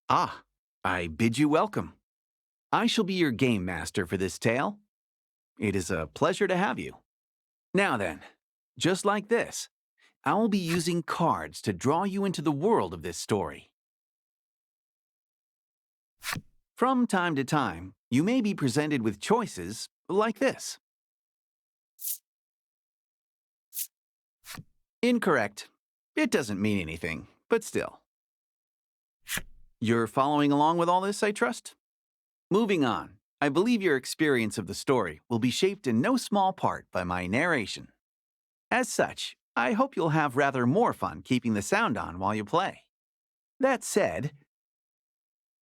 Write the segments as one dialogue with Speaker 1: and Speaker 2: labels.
Speaker 1: Ah, I bid you welcome. I shall be your game master for this tale. It is a pleasure to have you. Now then, just like this, I will be using cards to draw you into the world of this story. From time to time, you may be presented with choices like this. Incorrect. It doesn't mean anything, but still. You're following along with all this, I trust? Moving on, I believe your experience of the story will be shaped in no small part by my narration. As such, I hope you'll have rather more fun keeping the sound on while you play. That said,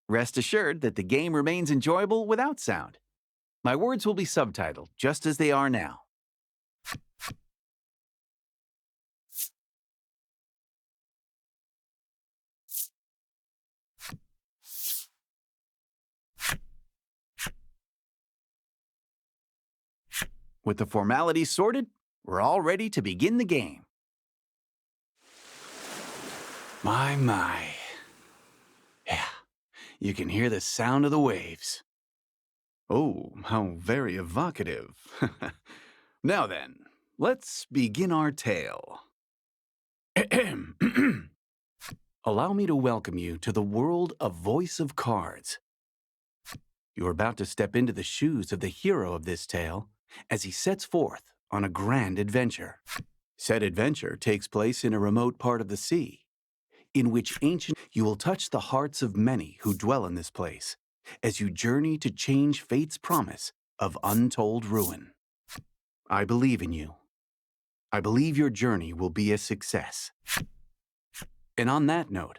Speaker 1: rest assured that the game remains enjoyable without sound. My words will be subtitled just as they are now. With the formalities sorted, we're all ready to begin the game. My. Yeah, you can hear the sound of the waves. Oh, how very evocative. Now then, let's begin our tale. Allow me to welcome you to the world of Voice of Cards. You're about to step into the shoes of the hero of this tale as he sets forth on a grand adventure. Said adventure takes place in a remote part of the sea, in which you will touch the hearts of many who dwell in this place as you journey to change fate's promise of untold ruin. I believe in you. I believe your journey will be a success. And on that note,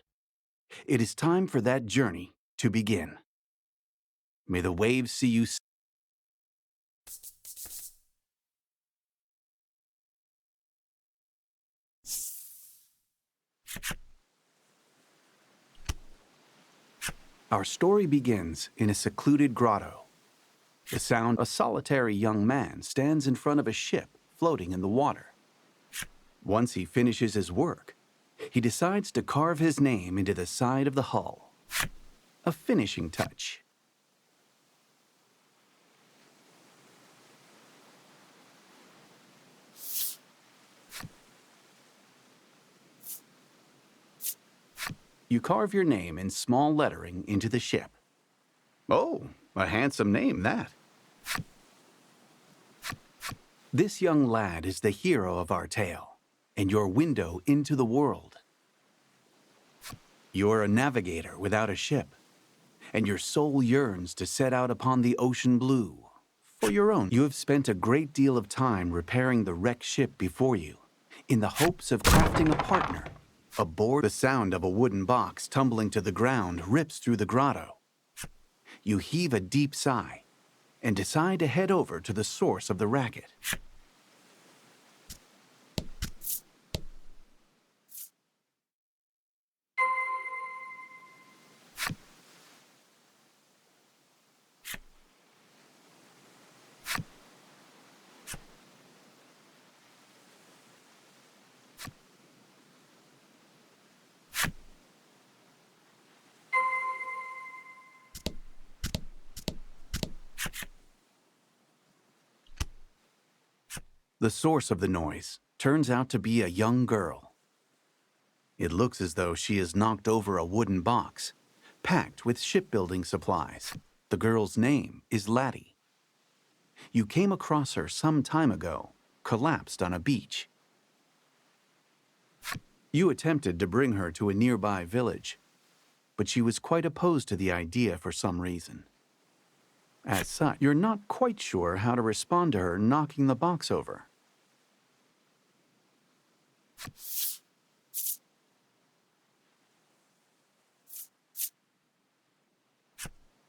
Speaker 1: it is time for that journey to begin. May the waves see you. Our story begins in a secluded grotto. The sound a solitary young man stands in front of a ship floating in the water. Once he finishes his work, he decides to carve his name into the side of the hull. A finishing touch. You carve your name in small lettering into the ship. Oh, a handsome name, that. This young lad is the hero of our tale, and your window into the world. You're a navigator without a ship, and your soul yearns to set out upon the ocean blue. For your own, you have spent a great deal of time repairing the wrecked ship before you, in the hopes of crafting a partner. Aboard, the sound of a wooden box tumbling to the ground rips through the grotto. You heave a deep sigh and decide to head over to the source of the racket. The source of the noise turns out to be a young girl. It looks as though she has knocked over a wooden box, packed with shipbuilding supplies. The girl's name is Laddie. You came across her some time ago, collapsed on a beach. You attempted to bring her to a nearby village, but she was quite opposed to the idea for some reason. As such, you're not quite sure how to respond to her knocking the box over.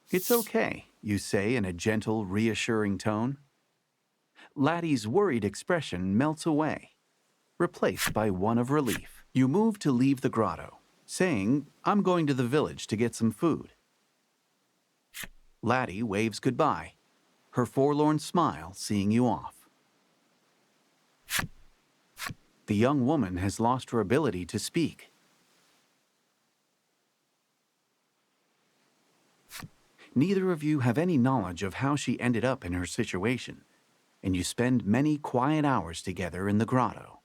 Speaker 1: It's okay, you say in a gentle, reassuring tone. Laddie's worried expression melts away, replaced by one of relief. You move to leave the grotto, saying, "I'm going to the village to get some food." Laddie waves goodbye, her forlorn smile seeing you off. The young woman has lost her ability to speak. Neither of you have any knowledge of how she ended up in her situation, and you spend many quiet hours together in the grotto.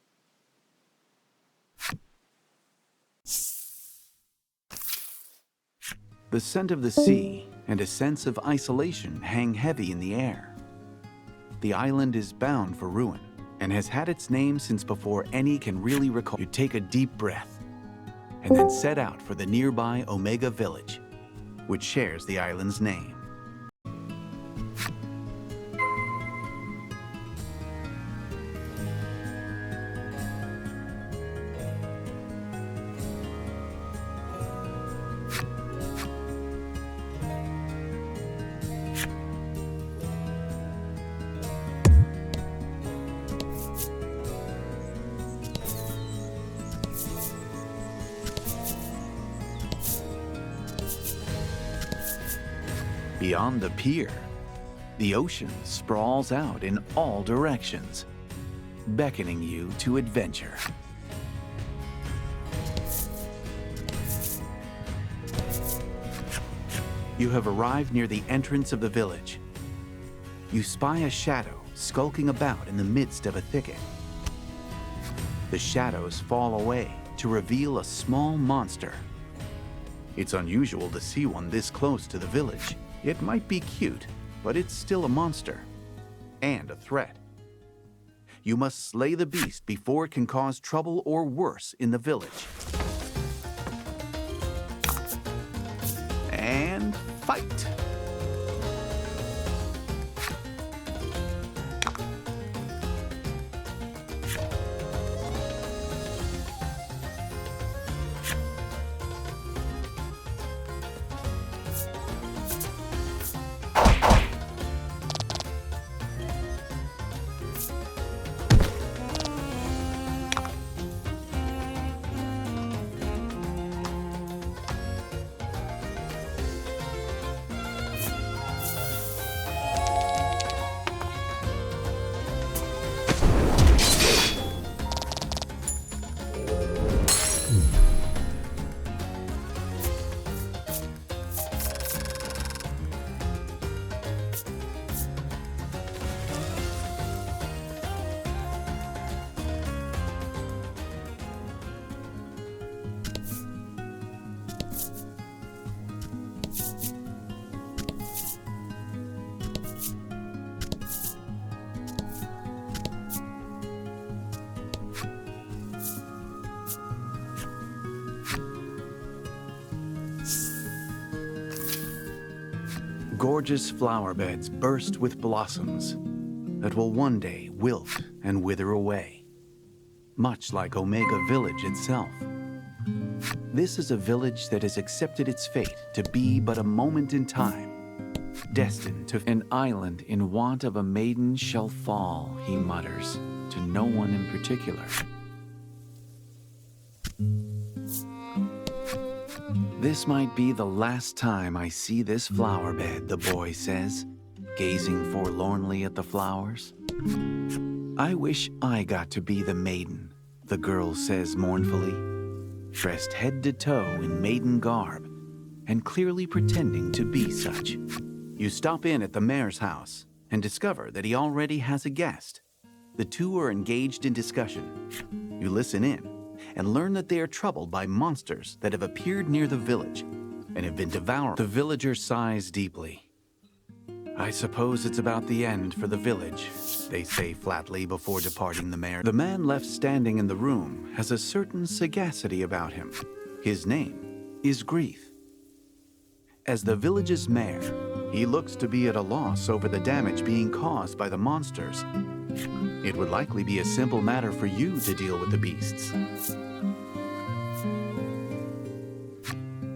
Speaker 1: The scent of the sea and a sense of isolation hang heavy in the air. The island is bound for ruin and has had its name since before any can really recall. You take a deep breath and then set out for the nearby Omega village, which shares the island's name. Beyond the pier, the ocean sprawls out in all directions, beckoning you to adventure. You have arrived near the entrance of the village. You spy a shadow skulking about in the midst of a thicket. The shadows fall away to reveal a small monster. It's unusual to see one this close to the village. It might be cute, but it's still a monster and a threat. You must slay the beast before it can cause trouble or worse in the village. And fight! Gorgeous flower beds burst with blossoms that will one day wilt and wither away, much like Omega Village itself. This is a village that has accepted its fate to be but a moment in time, destined to an island in want of a maiden shall fall, he mutters, to no one in particular. This might be the last time I see this flower bed, the boy says, gazing forlornly at the flowers. I wish I got to be the maiden, the girl says mournfully, dressed head to toe in maiden garb and clearly pretending to be such. You stop in at the mayor's house and discover that he already has a guest. The two are engaged in discussion. You listen in and learn that they are troubled by monsters that have appeared near the village and have been devoured. The villager sighs deeply. I suppose it's about the end for the village, they say flatly before departing the mayor. The man left standing in the room has a certain sagacity about him. His name is Grief. As the village's mayor, he looks to be at a loss over the damage being caused by the monsters. It would likely be a simple matter for you to deal with the beasts.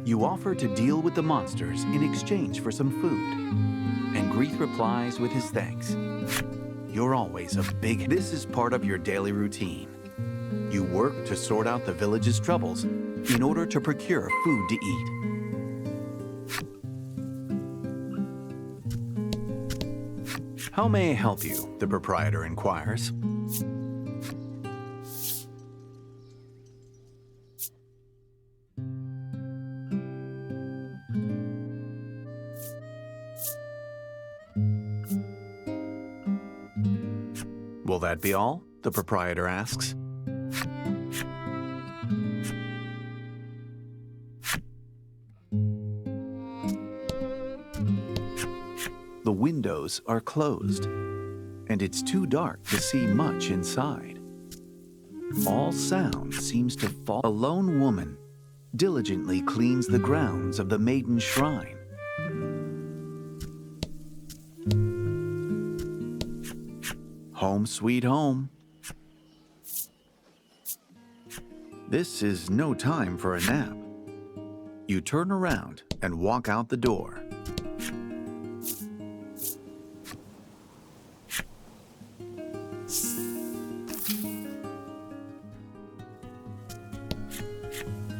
Speaker 1: You offer to deal with the monsters in exchange for some food, and Grief replies with his thanks. You're always a big... This is part of your daily routine. You work to sort out the village's troubles in order to procure food to eat. How may I help you? The proprietor inquires. Will that be all? The proprietor asks. The windows are closed, and it's too dark to see much inside. All sound seems to fall. A lone woman diligently cleans the grounds of the Maiden shrine. Home sweet home. This is no time for a nap. You turn around and walk out the door.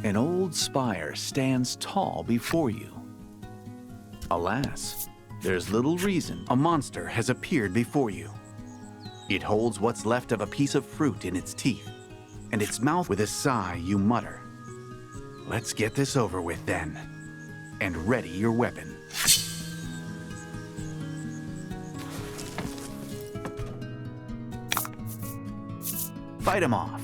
Speaker 1: An old spire stands tall before you. Alas, there's little reason. A monster has appeared before you. It holds what's left of a piece of fruit in its teeth, and its mouth. With a sigh, you mutter, "Let's get this over with then," and ready your weapon. Fight him off.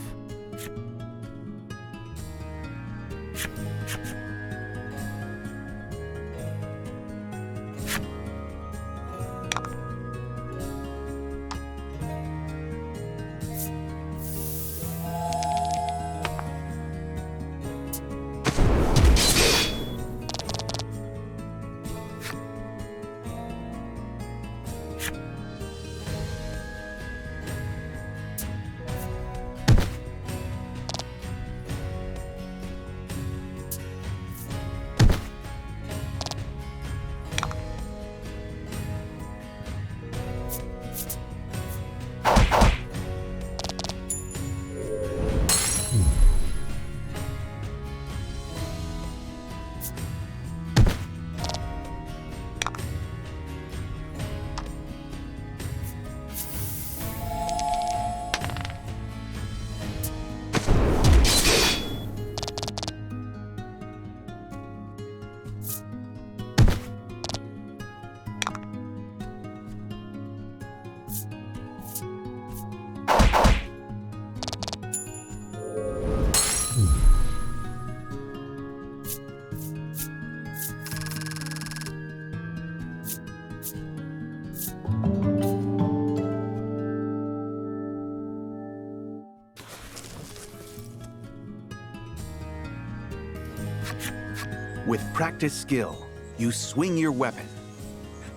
Speaker 1: With practiced skill, you swing your weapon.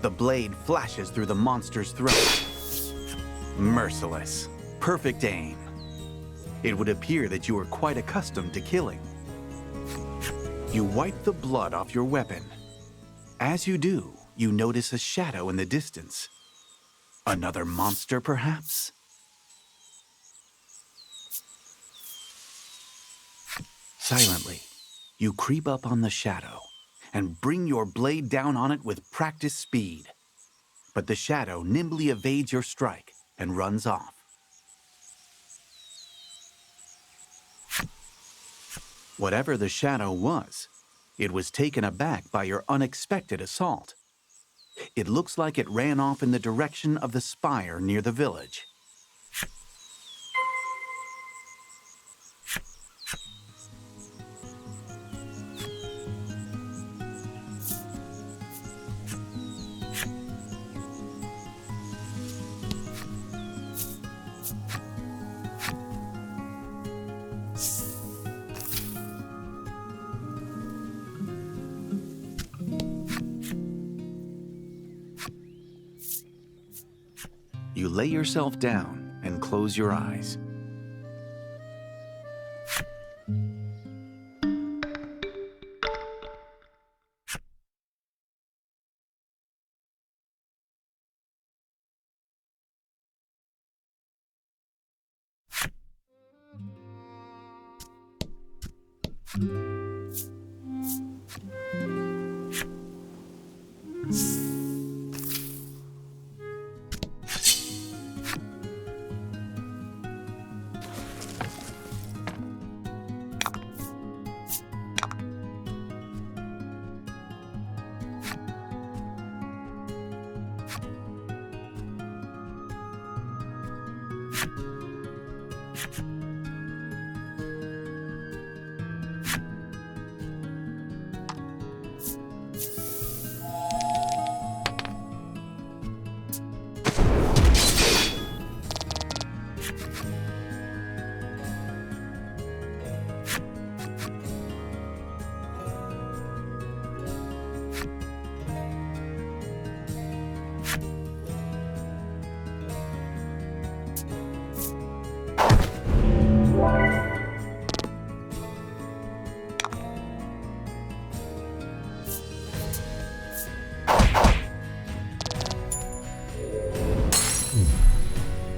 Speaker 1: The blade flashes through the monster's throat. Merciless, perfect aim. It would appear that you are quite accustomed to killing. You wipe the blood off your weapon. As you do, you notice a shadow in the distance. Another monster, perhaps? Silently, you creep up on the shadow and bring your blade down on it with practiced speed. But the shadow nimbly evades your strike and runs off. Whatever the shadow was, it was taken aback by your unexpected assault. It looks like it ran off in the direction of the spire near the village. You lay yourself down and close your eyes.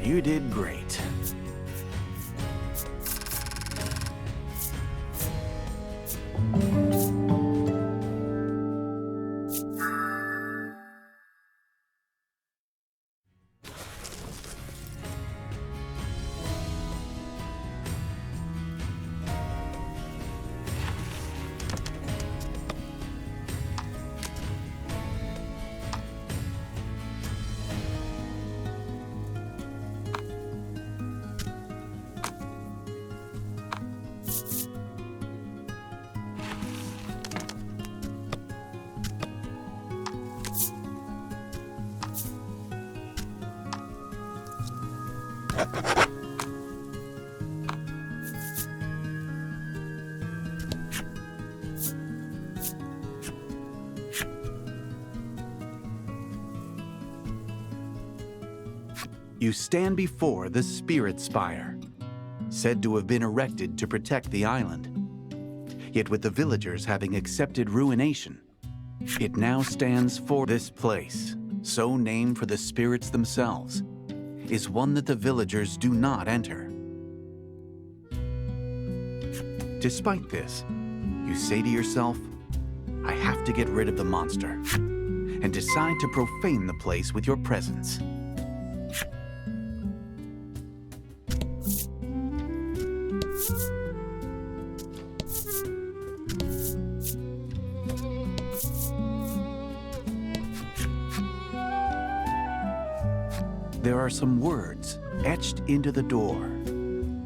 Speaker 1: You did great. You stand before the Spirit Spire, said to have been erected to protect the island. Yet with the villagers having accepted ruination, it now stands for this place, so named for the spirits themselves, is one that the villagers do not enter. Despite this, you say to yourself, I have to get rid of the monster, and decide to profane the place with your presence. There are some words etched into the door,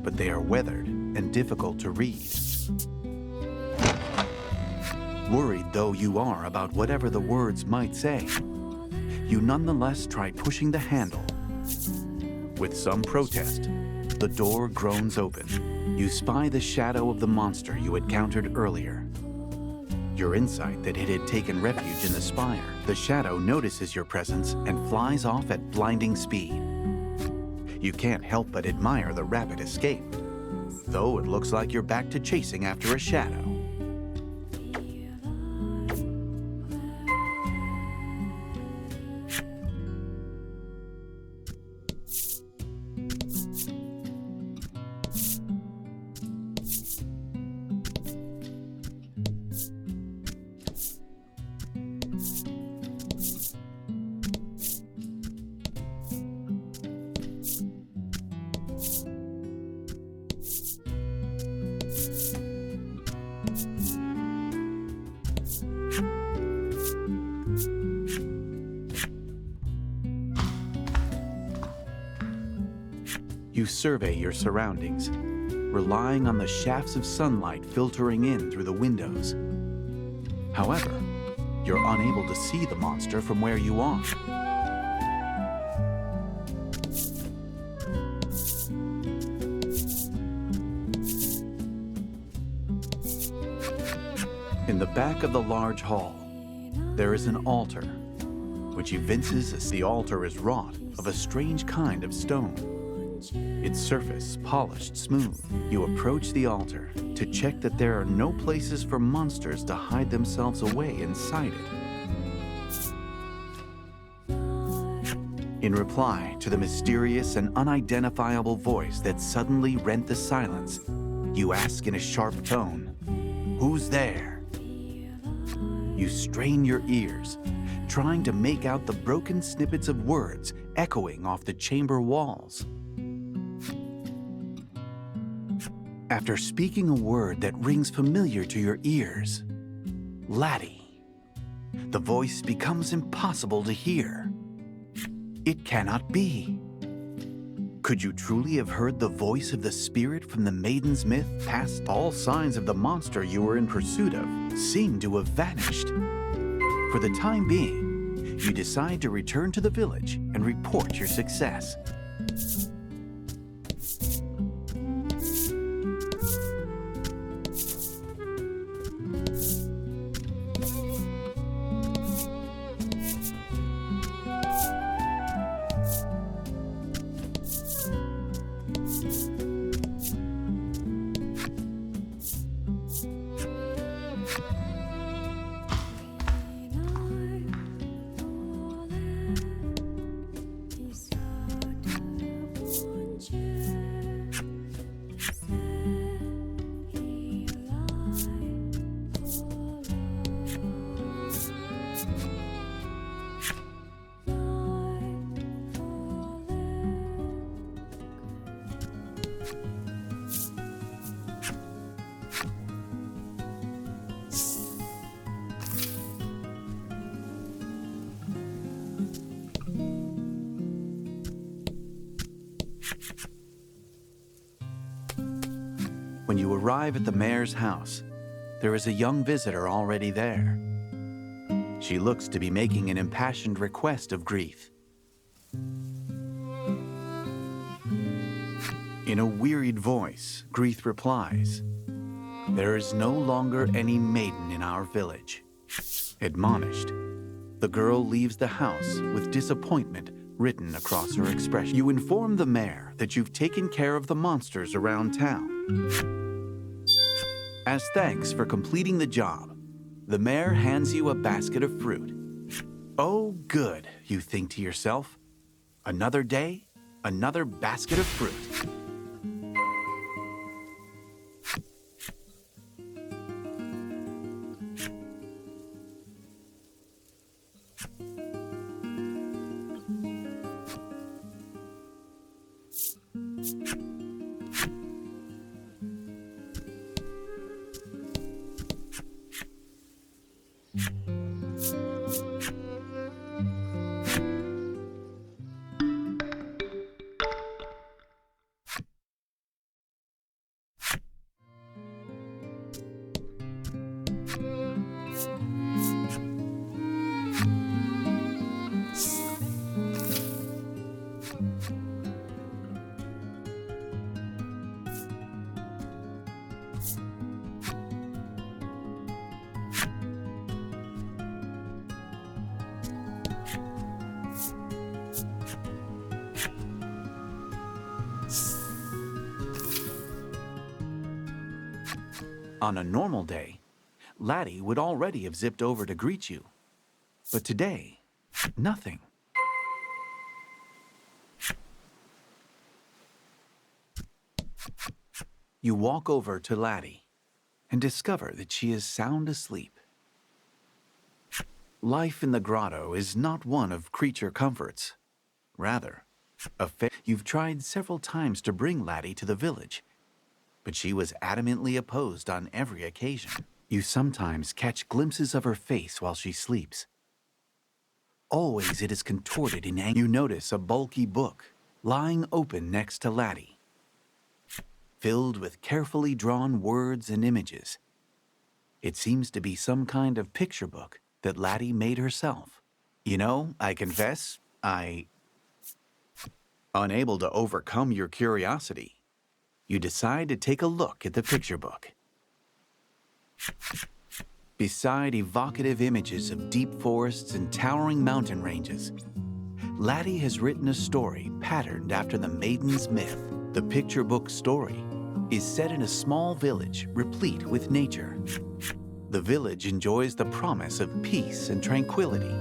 Speaker 1: but they are weathered and difficult to read. Worried though you are about whatever the words might say, you nonetheless try pushing the handle. With some protest, the door groans open. You spy the shadow of the monster you had countered earlier. Your insight that it had taken refuge in the spire. The shadow notices your presence and flies off at blinding speed. You can't help but admire the rapid escape, though it looks like you're back to chasing after a shadow. You survey your surroundings, relying on the shafts of sunlight filtering in through the windows. However, you're unable to see the monster from where you are. In the back of the large hall, there is an altar, which evinces as the altar is wrought of a strange kind of stone. Its surface polished smooth. You approach the altar to check that there are no places for monsters to hide themselves away inside it. In reply to the mysterious and unidentifiable voice that suddenly rent the silence, you ask in a sharp tone, "Who's there?" You strain your ears, trying to make out the broken snippets of words echoing off the chamber walls. After speaking a word that rings familiar to your ears, "Laddie," the voice becomes impossible to hear. It cannot be. Could you truly have heard the voice of the spirit from the Maiden's myth? Past all signs of the monster you were in pursuit of seem to have vanished. For the time being, you decide to return to the village and report your success. When you arrive at the mayor's house, there is a young visitor already there. She looks to be making an impassioned request of Grief. In a wearied voice, Grief replies, "There is no longer any maiden in our village." Admonished, the girl leaves the house with disappointment written across her expression. You inform the mayor that you've taken care of the monsters around town. As thanks for completing the job, the mayor hands you a basket of fruit. Oh, good, you think to yourself. Another day, another basket of fruit. On a normal day, Laddie would already have zipped over to greet you. But today, nothing. You walk over to Laddie and discover that she is sound asleep. Life in the grotto is not one of creature comforts. Rather, you've tried several times to bring Laddie to the village, but she was adamantly opposed on every occasion. You sometimes catch glimpses of her face while she sleeps. Always it is contorted in anger. You notice a bulky book lying open next to Laddie, filled with carefully drawn words and images. It seems to be some kind of picture book that Laddie made herself. You know, I confess, Unable to overcome your curiosity, you decide to take a look at the picture book. Beside evocative images of deep forests and towering mountain ranges, Laddie has written a story patterned after the Maiden's myth. The picture book story is set in a small village replete with nature. The village enjoys the promise of peace and tranquility,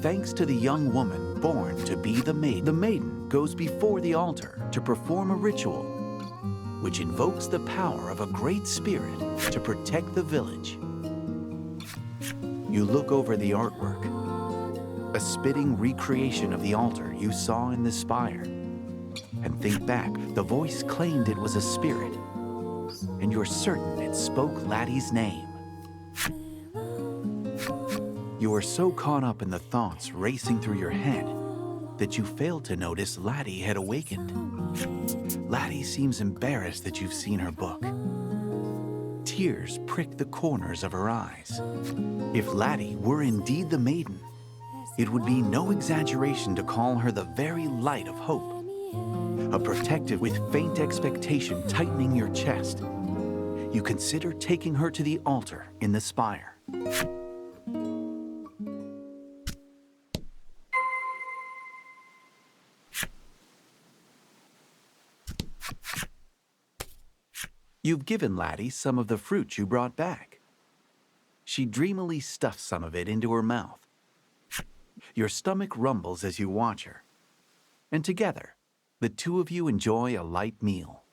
Speaker 1: thanks to the young woman born to be the maiden. The maiden goes before the altar to perform a ritual which invokes the power of a great spirit to protect the village. You look over the artwork, a spitting recreation of the altar you saw in the spire, and think back. The voice claimed it was a spirit, and you're certain it spoke Laddie's name. You are so caught up in the thoughts racing through your head that you failed to notice Laddie had awakened. Laddie seems embarrassed that you've seen her book. Tears prick the corners of her eyes. If Laddie were indeed the maiden, it would be no exaggeration to call her the very light of hope. A protective with faint expectation tightening your chest, you consider taking her to the altar in the spire. You've given Laddie some of the fruit you brought back. She dreamily stuffs some of it into her mouth. Your stomach rumbles as you watch her, and together, the two of you enjoy a light meal.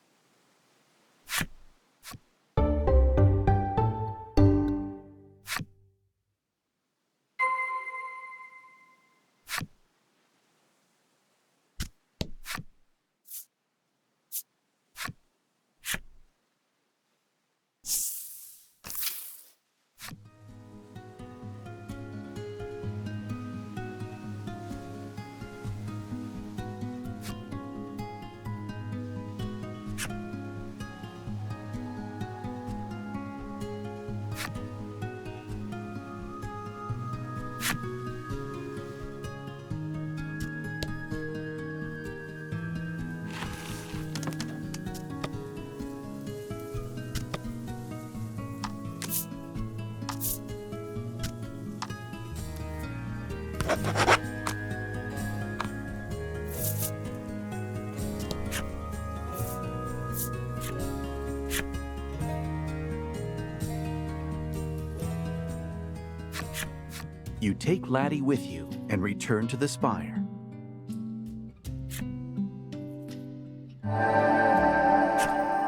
Speaker 1: You take Laddie with you and return to the spire.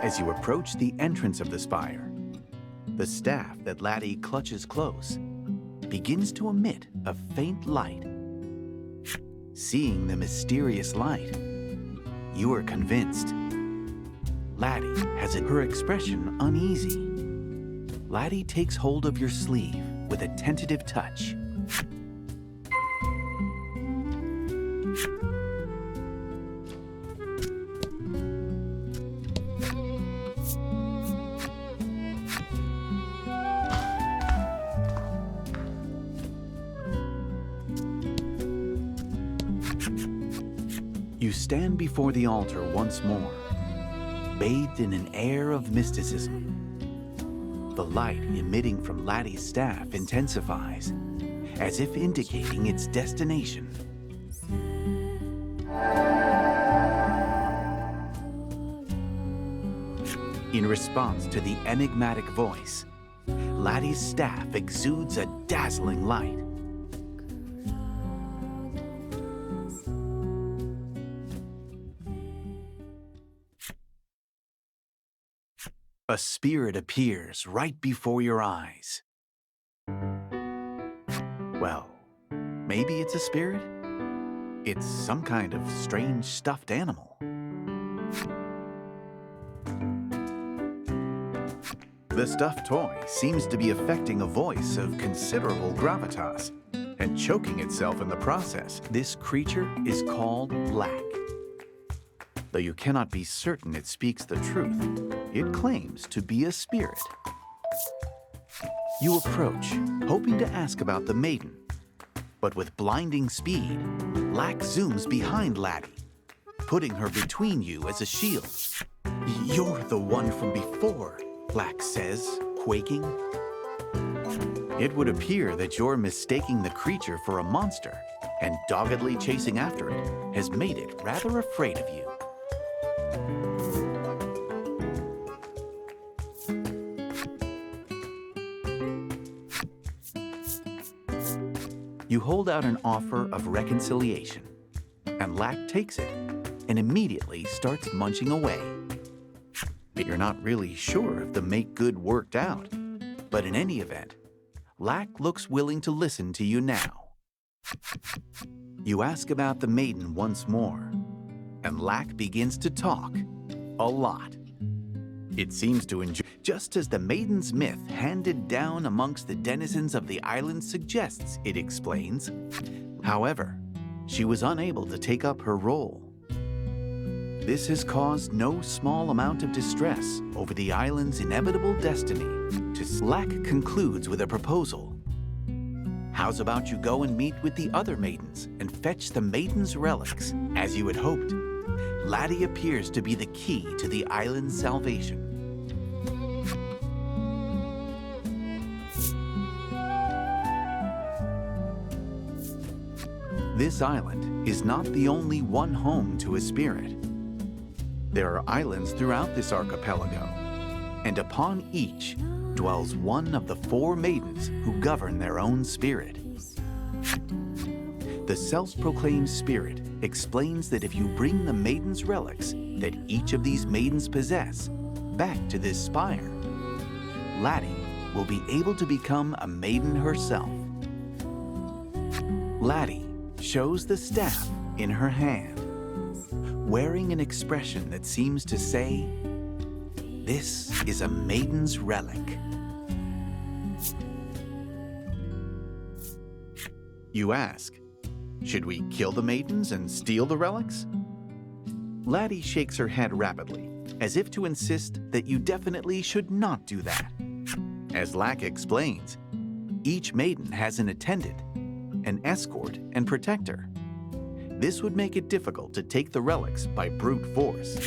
Speaker 1: As you approach the entrance of the spire, the staff that Laddie clutches close begins to emit a faint light. Seeing the mysterious light, you are convinced. Laddie has her expression uneasy. Laddie takes hold of your sleeve with a tentative touch. You stand before the altar once more, bathed in an air of mysticism. The light emitting from Laddie's staff intensifies, as if indicating its destination. In response to the enigmatic voice, Laddie's staff exudes a dazzling light. A spirit appears right before your eyes. Well, maybe it's a spirit? It's some kind of strange stuffed animal. The stuffed toy seems to be affecting a voice of considerable gravitas and choking itself in the process. This creature is called Black. Though you cannot be certain it speaks the truth, it claims to be a spirit. You approach, hoping to ask about the maiden, but with blinding speed, Black zooms behind Laddie, putting her between you as a shield. "You're the one from before," Black says, quaking. It would appear that you're mistaking the creature for a monster, and doggedly chasing after it has made it rather afraid of you. You hold out an offer of reconciliation, and Lack takes it and immediately starts munching away. You're not really sure if the make good worked out, but in any event, Lack looks willing to listen to you now. You ask about the maiden once more, and Lack begins to talk a lot. It seems to enjoy, just as the maiden's myth handed down amongst the denizens of the island suggests, it explains. However, she was unable to take up her role. This has caused no small amount of distress over the island's inevitable destiny. Lack concludes with a proposal. How's about you go and meet with the other maidens and fetch the maiden's relics? As you had hoped, Laddie appears to be the key to the island's salvation. This island is not the only one home to a spirit. There are islands throughout this archipelago, and upon each dwells one of the 4 maidens who govern their own spirit. The self-proclaimed spirit explains that if you bring the maiden's relics that each of these maidens possess back to this spire, Laddie will be able to become a maiden herself. Laddie shows the staff in her hand, wearing an expression that seems to say, "This is a maiden's relic." You ask, should we kill the maidens and steal the relics? Laddie shakes her head rapidly, as if to insist that you definitely should not do that. As Lack explains, each maiden has an attendant, an escort, and protector. This would make it difficult to take the relics by brute force.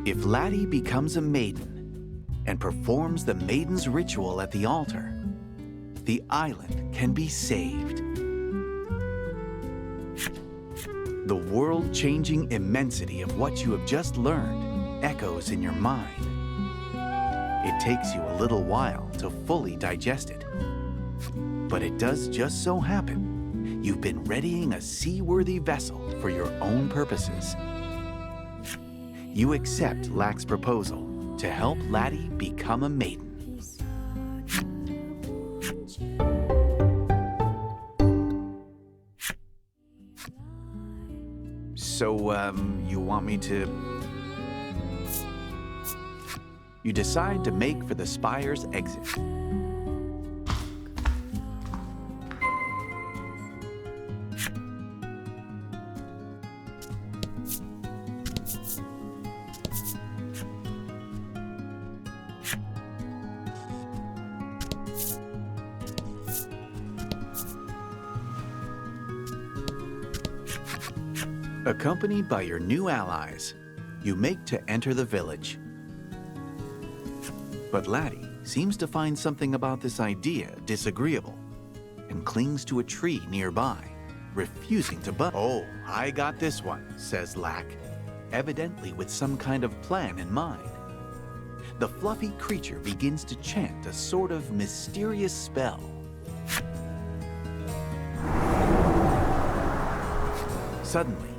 Speaker 1: If Laddie becomes a maiden and performs the maiden's ritual at the altar, the island can be saved. The world-changing immensity of what you have just learned echoes in your mind. It takes you a little while to fully digest it. But it does just so happen you've been readying a seaworthy vessel for your own purposes. You accept Lack's proposal to help Laddie become a maiden. So, you want me to... You decide to make for the spire's exit. Accompanied by your new allies, you make to enter the village. But Laddie seems to find something about this idea disagreeable and clings to a tree nearby, refusing to budge. "Oh, I got this one," says Lack, evidently with some kind of plan in mind. The fluffy creature begins to chant a sort of mysterious spell. Suddenly,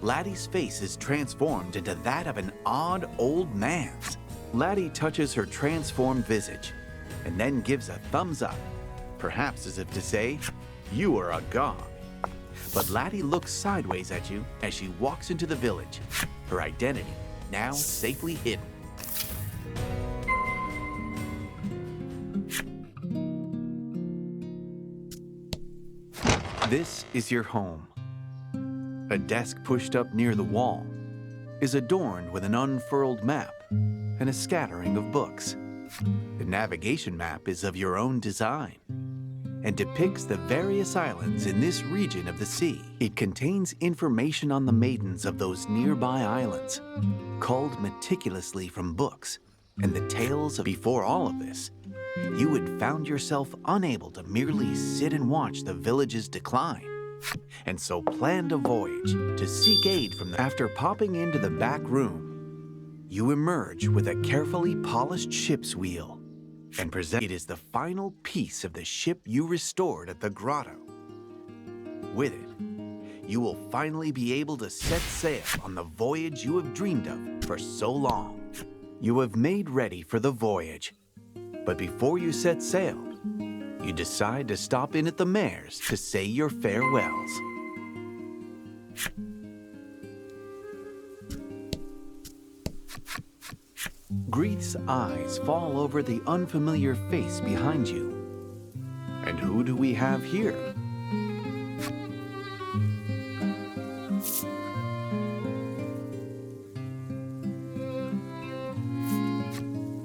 Speaker 1: Laddie's face is transformed into that of an odd old man's. Laddie touches her transformed visage and then gives a thumbs up, perhaps as if to say, "You are a god." But Laddie looks sideways at you as she walks into the village, her identity now safely hidden. This is your home. A desk pushed up near the wall is adorned with an unfurled map and a scattering of books. The navigation map is of your own design and depicts the various islands in this region of the sea. It contains information on the maidens of those nearby islands, culled meticulously from books and the tales of. Before all of this, you had found yourself unable to merely sit and watch the village's decline, and so planned a voyage to seek aid from them. After popping into the back room, you emerge with a carefully polished ship's wheel and present. It is the final piece of the ship you restored at the grotto. With it, you will finally be able to set sail on the voyage you have dreamed of for so long. You have made ready for the voyage, but before you set sail, you decide to stop in at the mayor's to say your farewells. Grieth's eyes fall over the unfamiliar face behind you. And who do we have here?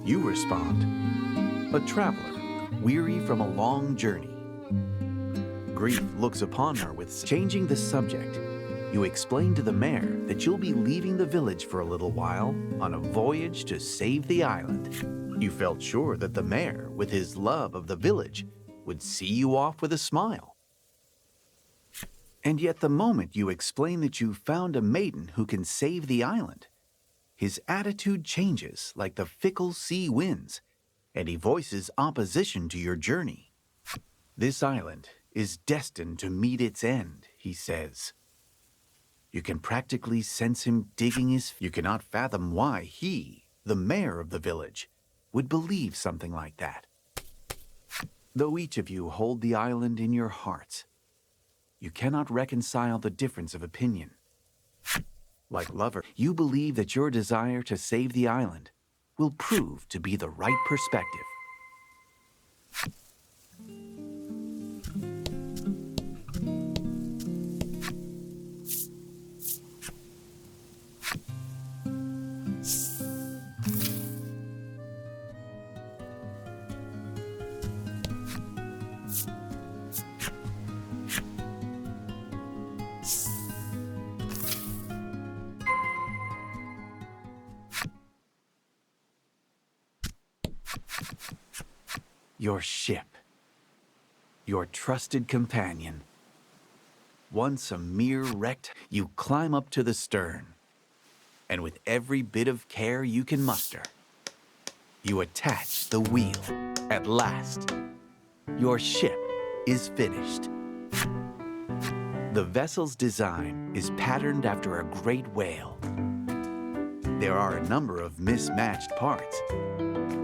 Speaker 1: You respond, a traveler, weary from a long journey. Grief looks upon her with changing the subject. You explain to the mayor that you'll be leaving the village for a little while on a voyage to save the island. You felt sure that the mayor, with his love of the village, would see you off with a smile. And yet the moment you explain that you found a maiden who can save the island, his attitude changes like the fickle sea winds, and he voices opposition to your journey. This island is destined to meet its end, he says. You can practically sense him digging his... You cannot fathom why he, the mayor of the village, would believe something like that. Though each of you hold the island in your hearts, you cannot reconcile the difference of opinion. Like lovers, you believe that your desire to save the island will prove to be the right perspective. Your ship, your trusted companion. Once a mere wreck, you climb up to the stern, and with every bit of care you can muster, you attach the wheel. At last, your ship is finished. The vessel's design is patterned after a great whale. There are a number of mismatched parts,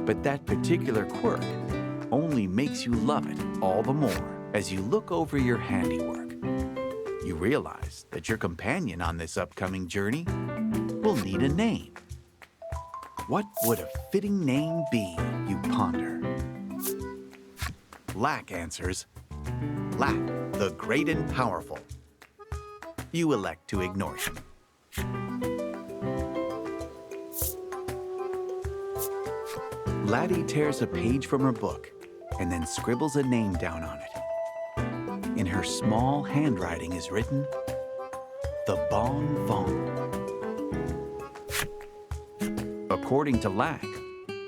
Speaker 1: but that particular quirk only makes you love it all the more as you look over your handiwork. You realize that your companion on this upcoming journey will need a name. What would a fitting name be, you ponder? Lack answers, Lack, the great and powerful. You elect to ignore him. Laddie tears a page from her book and then scribbles a name down on it. In her small handwriting is written, the Bon Vent. According to Lack,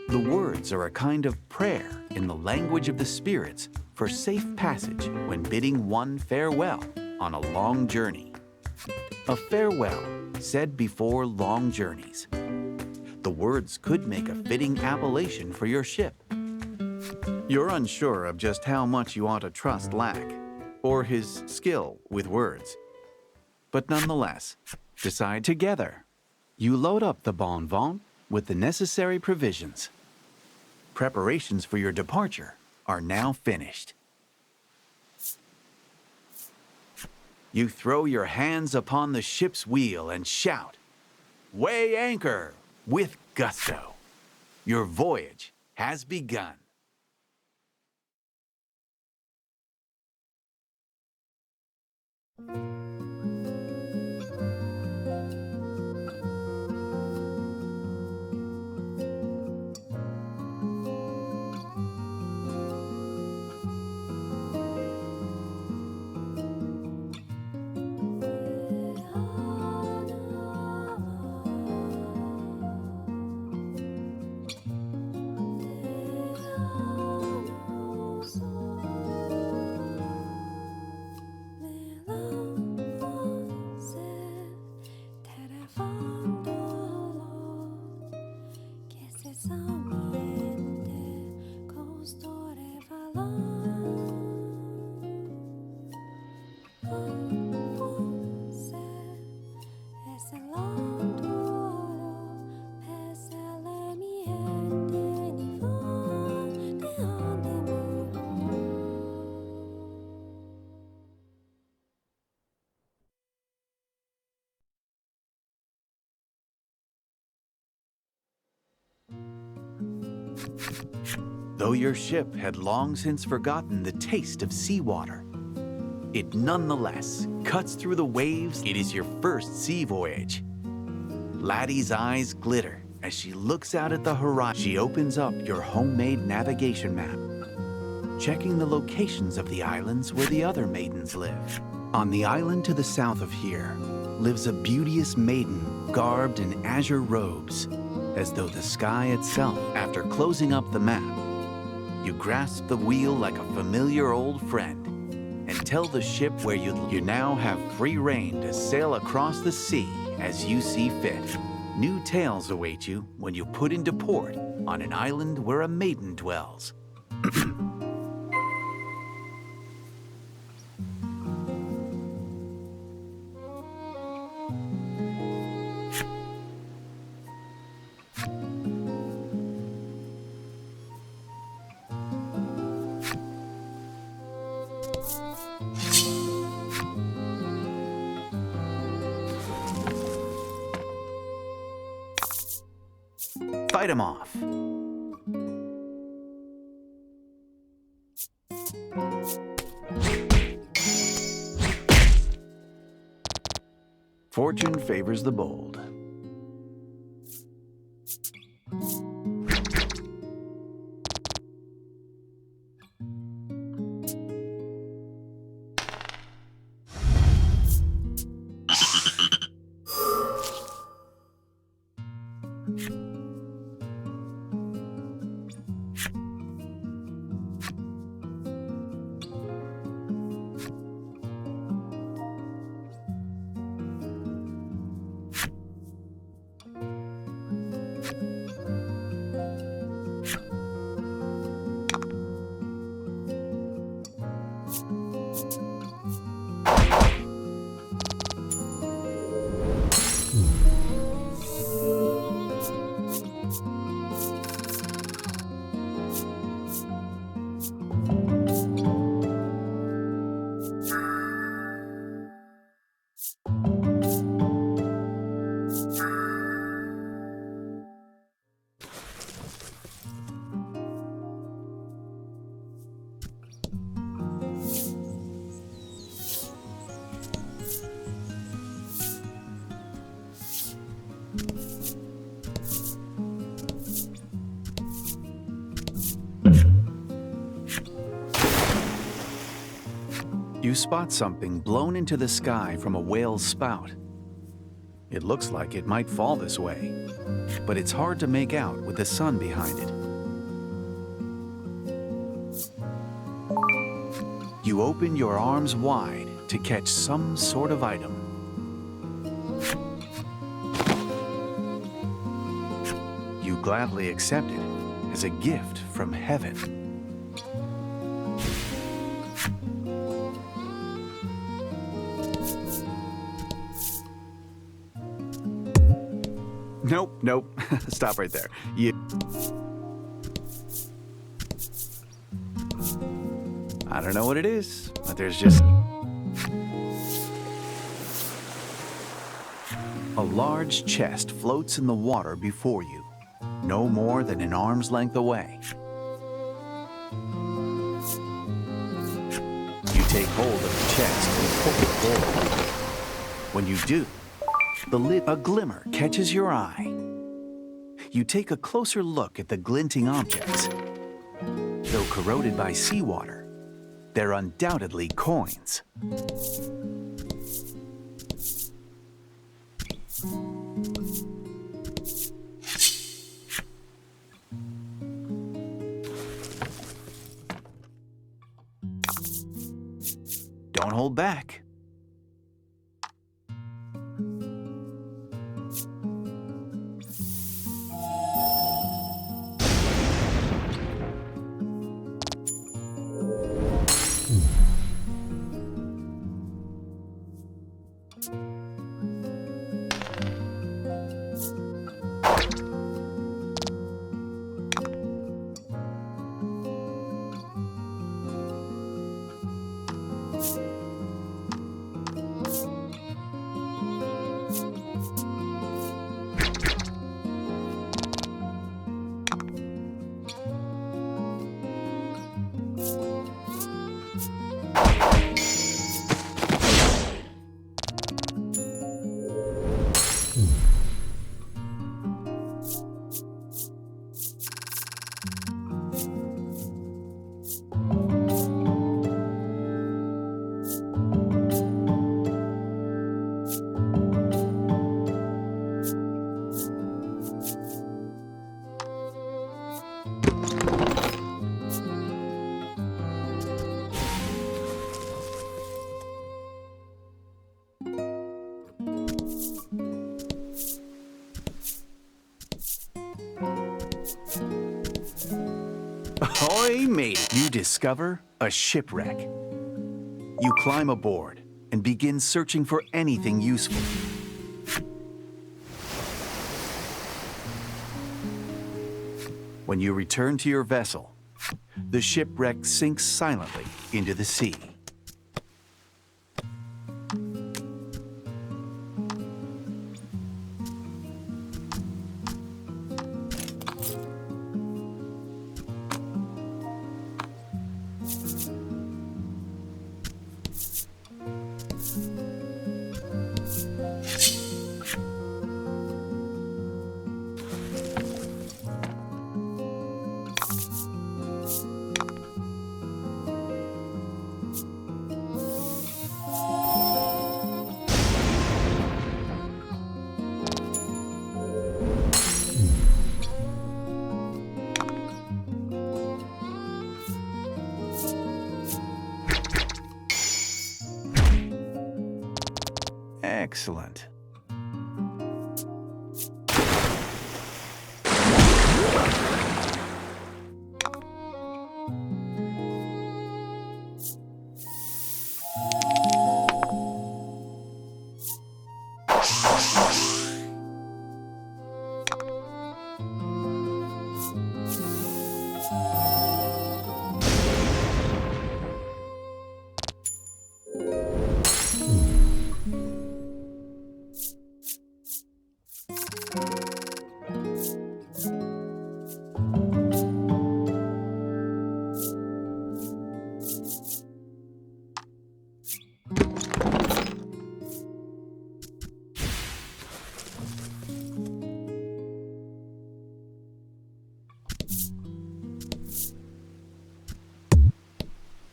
Speaker 1: the words are a kind of prayer in the language of the spirits for safe passage when bidding one farewell on a long journey. A farewell said before long journeys. The words could make a fitting appellation for your ship. You're unsure of just how much you ought to trust Lack, or his skill with words. But nonetheless, decide together. You load up the Bon Vent with the necessary provisions. Preparations for your departure are now finished. You throw your hands upon the ship's wheel and shout, "Weigh anchor!" with gusto. Your voyage has begun. Though your ship had long since forgotten the taste of seawater, it nonetheless cuts through the waves. It is your first sea voyage. Laddie's eyes glitter as she looks out at the horizon. She opens up your homemade navigation map, checking the locations of the islands where the other maidens live. On the island to the south of here lives a beauteous maiden garbed in azure robes, as though the sky itself. After closing up the map, you grasp the wheel like a familiar old friend and tell the ship where you now have free rein to sail across the sea as you see fit. New tales await you when you put into port on an island where a maiden dwells. Fight him off. Fortune favors the bold. You spot something blown into the sky from a whale's spout. It looks like it might fall this way, but it's hard to make out with the sun behind it. You open your arms wide to catch some sort of item. You gladly accept it as a gift from heaven. Nope. Stop right there. I don't know what it is, but there's just a large chest floats in the water before you, no more than an arm's length away. You take hold of the chest and pull it forward. When you do, a glimmer catches your eye. You take a closer look at the glinting objects. Though corroded by seawater, they're undoubtedly coins. Don't hold back. Ahoy, Maiden! You discover a shipwreck. You climb aboard and begin searching for anything useful. When you return to your vessel, the shipwreck sinks silently into the sea. Excellent.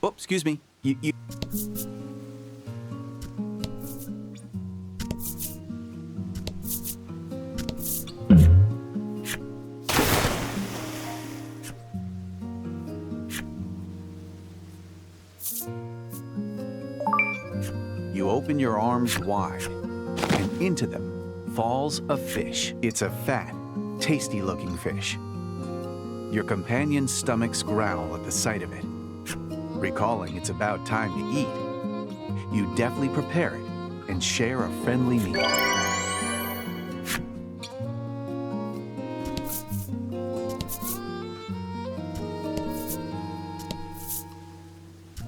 Speaker 1: Oh, excuse me. You... You open your arms wide, and into them falls a fish. It's a fat, tasty-looking fish. Your companion's stomachs growl at the sight of it. Recalling it's about time to eat, you deftly prepare it and share a friendly meal.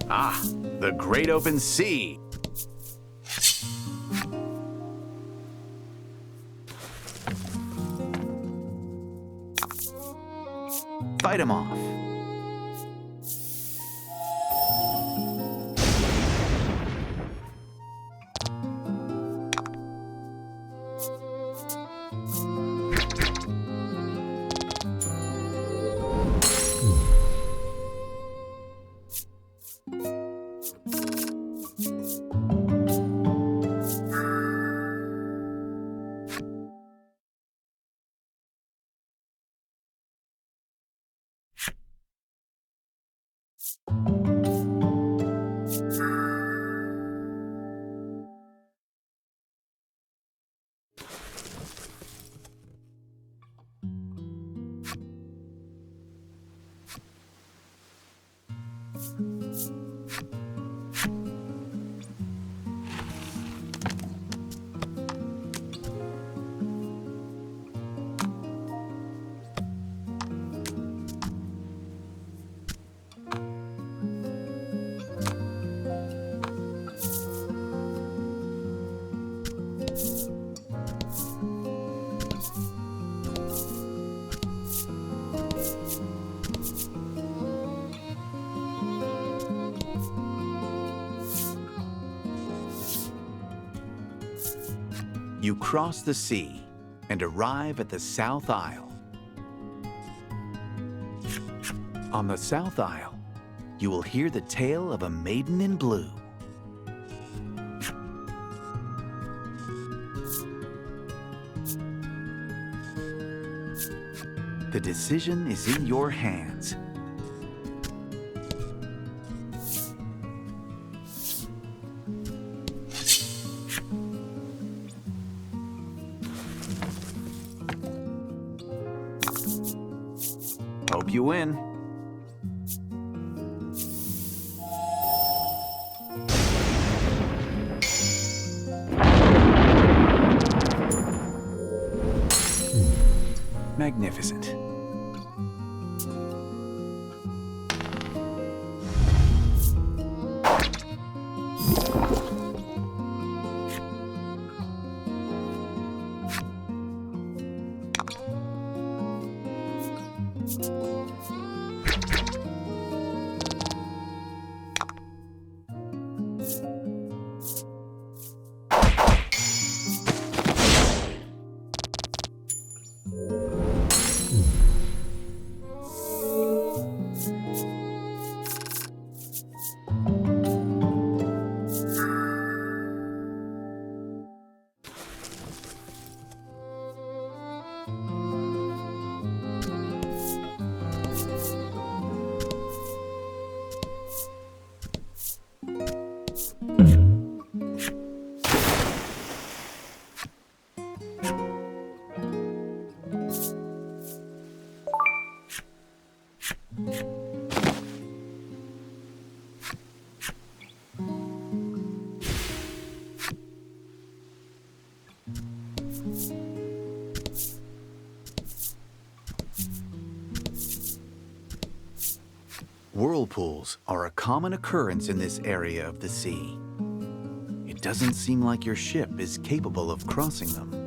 Speaker 1: Ah, the great open sea! Fight him off. You cross the sea and arrive at the South Isle. On the South Isle, you will hear the tale of a maiden in blue. The decision is in your hands. Hope you win. magnificent. Whirlpools are a common occurrence in this area of the sea. It doesn't seem like your ship is capable of crossing them.